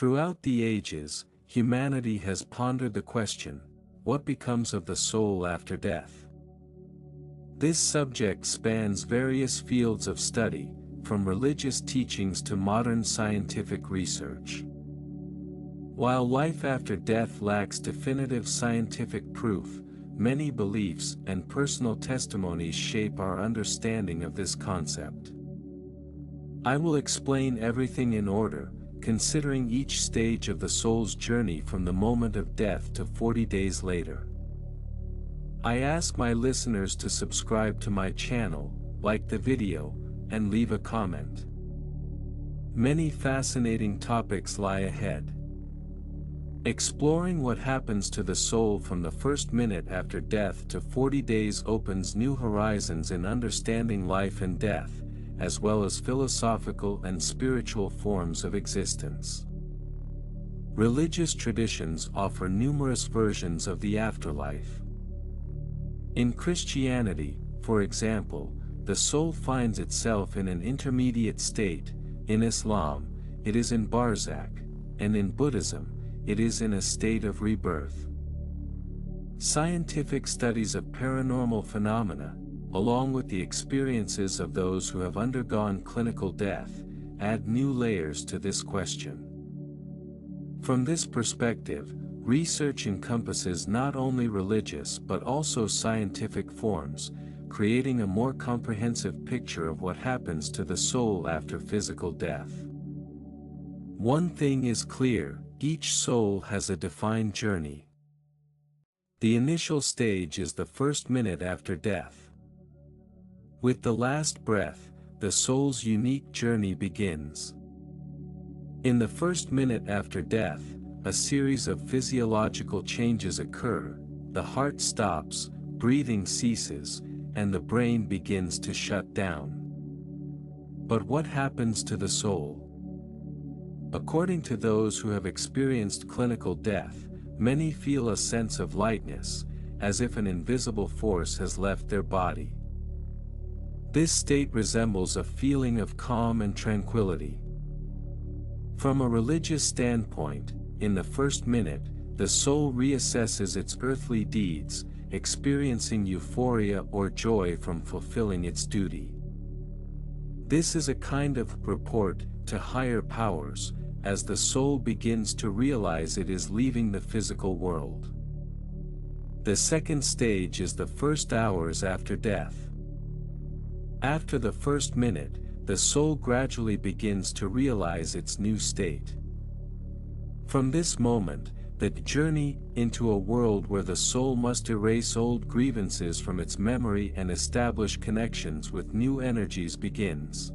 Throughout the ages, humanity has pondered the question, what becomes of the soul after death? This subject spans various fields of study, from religious teachings to modern scientific research. While life after death lacks definitive scientific proof, many beliefs and personal testimonies shape our understanding of this concept. I will explain everything in order, considering each stage of the soul's journey from the moment of death to 40 days later. I ask my listeners to subscribe to my channel, like the video, and leave a comment. Many fascinating topics lie ahead. Exploring what happens to the soul from the first minute after death to 40 days opens new horizons in understanding life and death, as well as philosophical and spiritual forms of existence. Religious traditions offer numerous versions of the afterlife. In Christianity, for example, the soul finds itself in an intermediate state. In Islam, it is in barzakh, and in Buddhism, it is in a state of rebirth. Scientific studies of paranormal phenomena, along with the experiences of those who have undergone clinical death, add new layers to this question. From this perspective, research encompasses not only religious but also scientific forms, creating a more comprehensive picture of what happens to the soul after physical death. One thing is clear, each soul has a defined journey. The initial stage is the first minute after death. With the last breath, the soul's unique journey begins. In the first minute after death, a series of physiological changes occur. The heart stops, breathing ceases, and the brain begins to shut down. But what happens to the soul? According to those who have experienced clinical death, many feel a sense of lightness, as if an invisible force has left their body. This state resembles a feeling of calm and tranquility. From a religious standpoint, in the first minute, the soul reassesses its earthly deeds, experiencing euphoria or joy from fulfilling its duty. This is a kind of report to higher powers, as the soul begins to realize it is leaving the physical world. The second stage is the first hours after death. After the first minute, the soul gradually begins to realize its new state. From this moment, the journey into a world where the soul must erase old grievances from its memory and establish connections with new energies begins.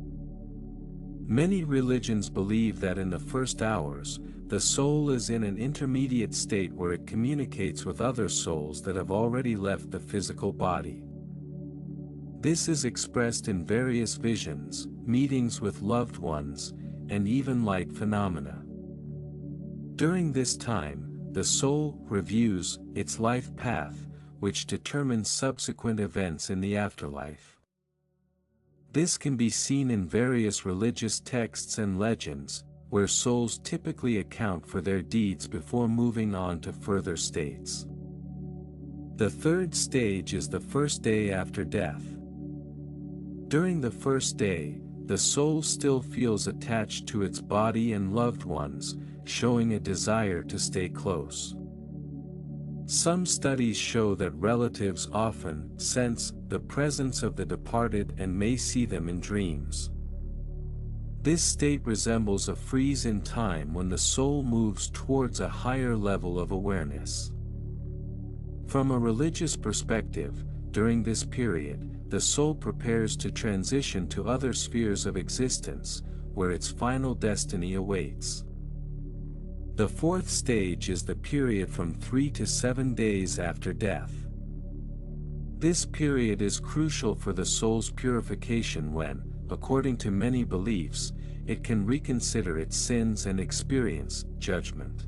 Many religions believe that in the first hours, the soul is in an intermediate state where it communicates with other souls that have already left the physical body. This is expressed in various visions, meetings with loved ones, and even light phenomena. During this time, the soul reviews its life path, which determines subsequent events in the afterlife. This can be seen in various religious texts and legends, where souls typically account for their deeds before moving on to further states. The third stage is the first day after death. During the first day, the soul still feels attached to its body and loved ones, showing a desire to stay close. Some studies show that relatives often sense the presence of the departed and may see them in dreams. This state resembles a freeze in time when the soul moves towards a higher level of awareness. From a religious perspective, during this period, the soul prepares to transition to other spheres of existence, where its final destiny awaits. The fourth stage is the period from 3 to 7 days after death. This period is crucial for the soul's purification when, according to many beliefs, it can reconsider its sins and experience judgment.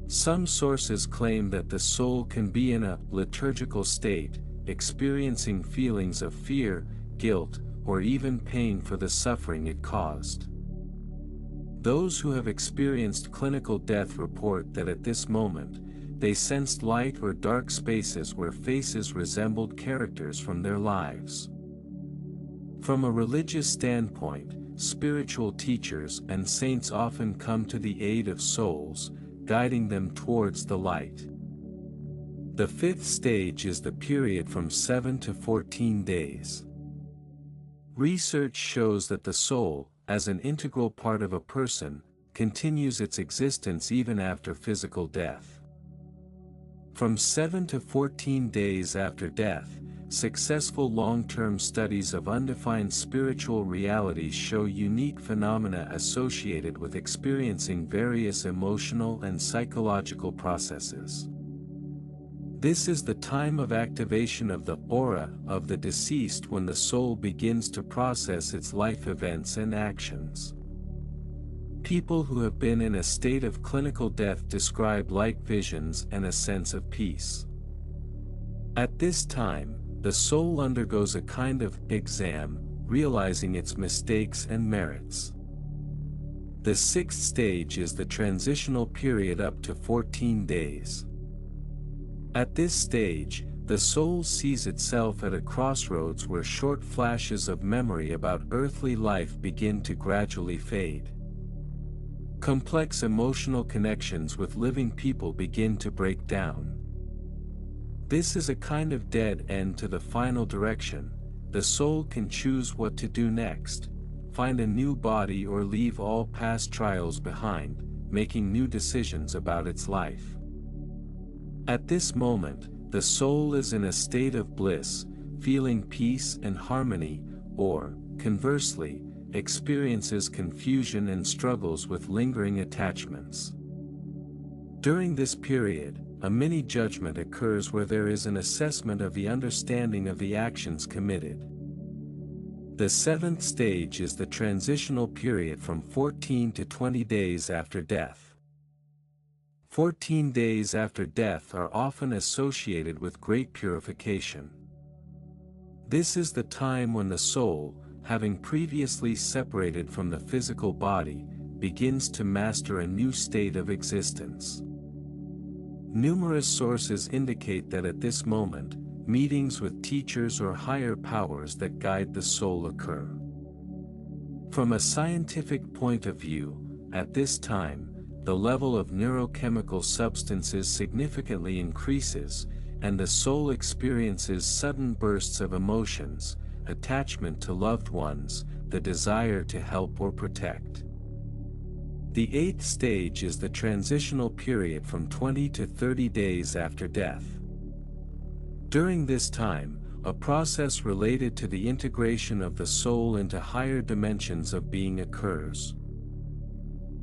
Some sources claim that the soul can be in a liturgical state, experiencing feelings of fear, guilt, or even pain for the suffering it caused. Those who have experienced clinical death report that at this moment, they sensed light or dark spaces where faces resembled characters from their lives. From a religious standpoint, spiritual teachers and saints often come to the aid of souls, guiding them towards the light. The fifth stage is the period from 7 to 14 days. Research shows that the soul, as an integral part of a person, continues its existence even after physical death. From 7 to 14 days after death, successful long-term studies of undefined spiritual realities show unique phenomena associated with experiencing various emotional and psychological processes. This is the time of activation of the aura of the deceased when the soul begins to process its life events and actions. People who have been in a state of clinical death describe light visions and a sense of peace. At this time, the soul undergoes a kind of exam, realizing its mistakes and merits. The sixth stage is the transitional period up to 14 days. At this stage, the soul sees itself at a crossroads where short flashes of memory about earthly life begin to gradually fade. Complex emotional connections with living people begin to break down. This is a kind of dead end to the final direction. The soul can choose what to do next, find a new body or leave all past trials behind, making new decisions about its life. At this moment, the soul is in a state of bliss, feeling peace and harmony, or, conversely, experiences confusion and struggles with lingering attachments. During this period, a mini-judgment occurs where there is an assessment of the understanding of the actions committed. The seventh stage is the transitional period from 14 to 20 days after death. 14 days after death are often associated with great purification. This is the time when the soul, having previously separated from the physical body, begins to master a new state of existence. Numerous sources indicate that at this moment, meetings with teachers or higher powers that guide the soul occur. From a scientific point of view, at this time, the level of neurochemical substances significantly increases, and the soul experiences sudden bursts of emotions, attachment to loved ones, the desire to help or protect. The eighth stage is the transitional period from 20 to 30 days after death. During this time, a process related to the integration of the soul into higher dimensions of being occurs.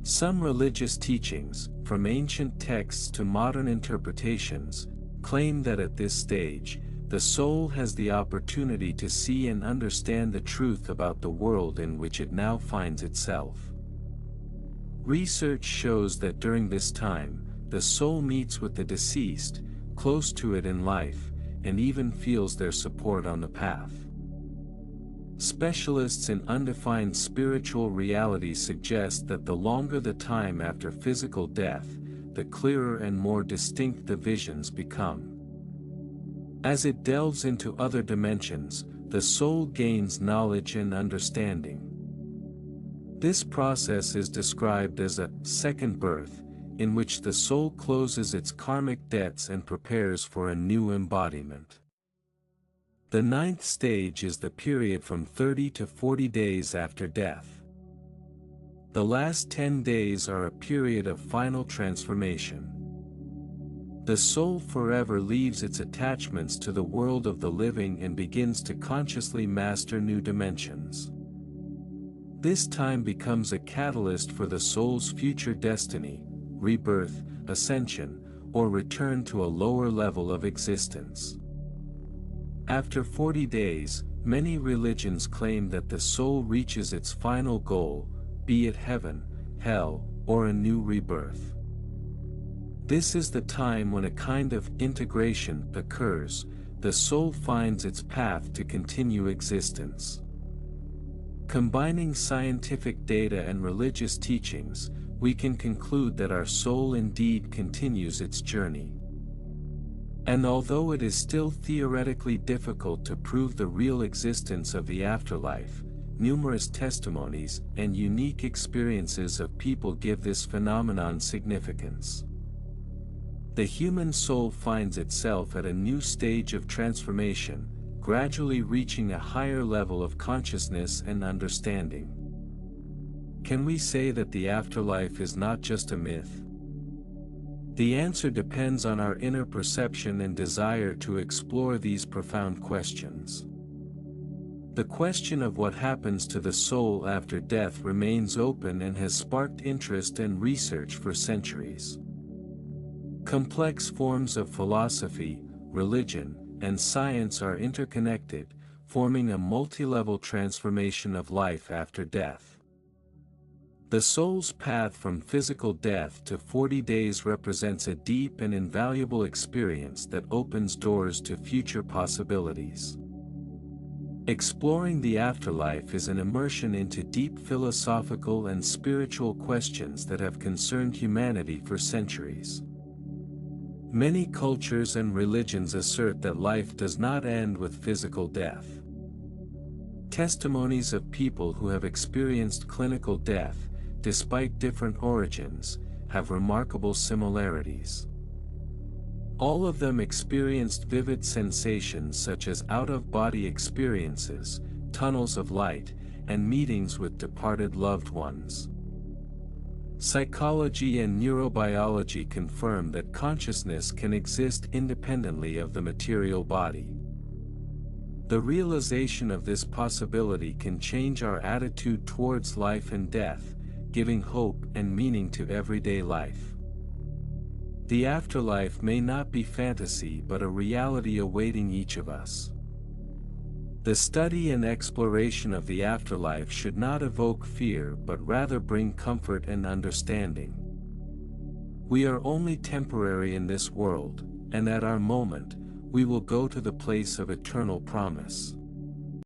Some religious teachings, from ancient texts to modern interpretations, claim that at this stage, the soul has the opportunity to see and understand the truth about the world in which it now finds itself. Research shows that during this time, the soul meets with the deceased, close to it in life, and even feels their support on the path. Specialists in undefined spiritual realities suggest that the longer the time after physical death, the clearer and more distinct the visions become. As it delves into other dimensions, the soul gains knowledge and understanding. This process is described as a second birth, in which the soul closes its karmic debts and prepares for a new embodiment. The ninth stage is the period from 30 to 40 days after death. The last 10 days are a period of final transformation. The soul forever leaves its attachments to the world of the living and begins to consciously master new dimensions. This time becomes a catalyst for the soul's future destiny, rebirth, ascension, or return to a lower level of existence. After 40 days, many religions claim that the soul reaches its final goal, be it heaven, hell, or a new rebirth. This is the time when a kind of integration occurs, the soul finds its path to continue existence. Combining scientific data and religious teachings, we can conclude that our soul indeed continues its journey. And although it is still theoretically difficult to prove the real existence of the afterlife, numerous testimonies and unique experiences of people give this phenomenon significance. The human soul finds itself at a new stage of transformation, gradually reaching a higher level of consciousness and understanding. Can we say that the afterlife is not just a myth? The answer depends on our inner perception and desire to explore these profound questions. The question of what happens to the soul after death remains open and has sparked interest and research for centuries. Complex forms of philosophy, religion, and science are interconnected, forming a multi-level transformation of life after death. The soul's path from physical death to 40 days represents a deep and invaluable experience that opens doors to future possibilities. Exploring the afterlife is an immersion into deep philosophical and spiritual questions that have concerned humanity for centuries. Many cultures and religions assert that life does not end with physical death. Testimonies of people who have experienced clinical death, despite different origins, have remarkable similarities. All of them experienced vivid sensations such as out-of-body experiences, tunnels of light, and meetings with departed loved ones. Psychology and neurobiology confirm that consciousness can exist independently of the material body. The realization of this possibility can change our attitude towards life and death, giving hope and meaning to everyday life. The afterlife may not be fantasy but a reality awaiting each of us. The study and exploration of the afterlife should not evoke fear but rather bring comfort and understanding. We are only temporary in this world, and at our moment, we will go to the place of eternal promise.